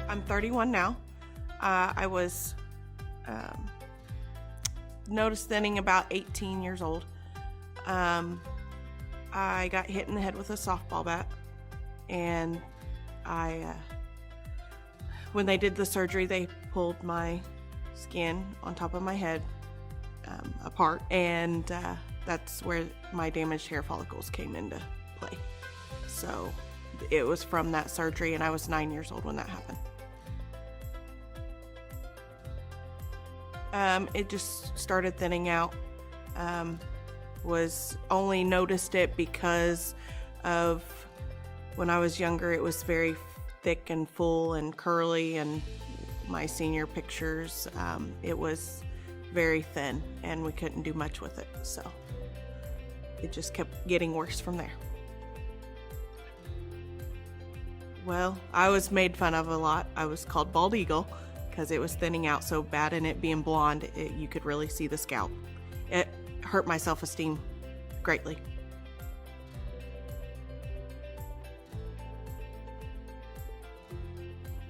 I'm 31 now. I was nose thinning about 18 years old. I got hit in the head with a softball bat, and when they did the surgery, they pulled my skin on top of my head apart, and that's where my damaged hair follicles came into play. So it was from that surgery, and I was 9 years old when that happened. It just started thinning out. Was only noticed it because of when I was younger, it was very thick and full and curly, and my senior pictures, it was very thin and we couldn't do much with it. So it just kept getting worse from there. Well, I was made fun of a lot. I was called Bald Eagle because it was thinning out so bad, and it being blonde, you could really see the scalp. It hurt my self-esteem greatly.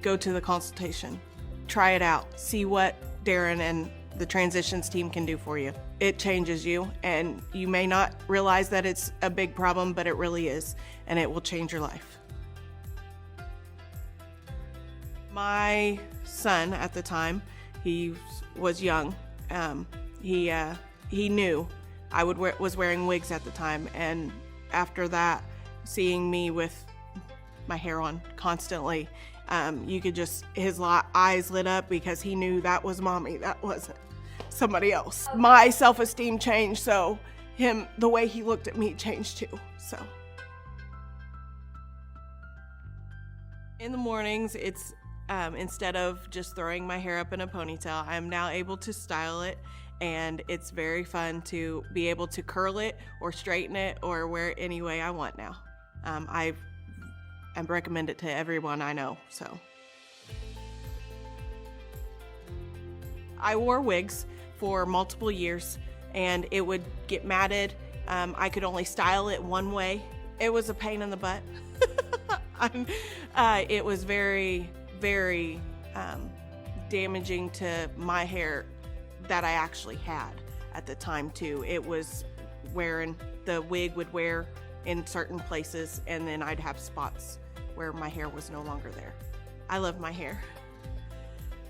Go to the consultation. Try it out. See what Darren and the transitions team can do for you. It changes you, and you may not realize that it's a big problem, but it really is, and it will change your life. My son at the time, he was young. He knew I was wearing wigs at the time, and after that, seeing me with my hair on constantly, you could just, his eyes lit up because he knew that was mommy, that wasn't somebody else. Okay. My self-esteem changed, so the way he looked at me changed too, so. In the mornings, it's instead of just throwing my hair up in a ponytail, I'm now able to style it, and it's very fun to be able to curl it or straighten it or wear it any way I want now. I recommend it to everyone I know, so. I wore wigs for multiple years, and it would get matted. I could only style it one way. It was a pain in the butt. It was very, very damaging to my hair that I actually had at the time too. It was the wig would wear in certain places, and then I'd have spots where my hair was no longer there. I love my hair.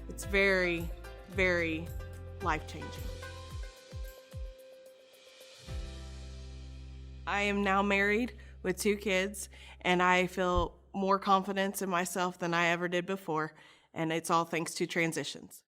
It's very, very life-changing. I am now married with 2 kids, and I feel more confidence in myself than I ever did before, and it's all thanks to transitions.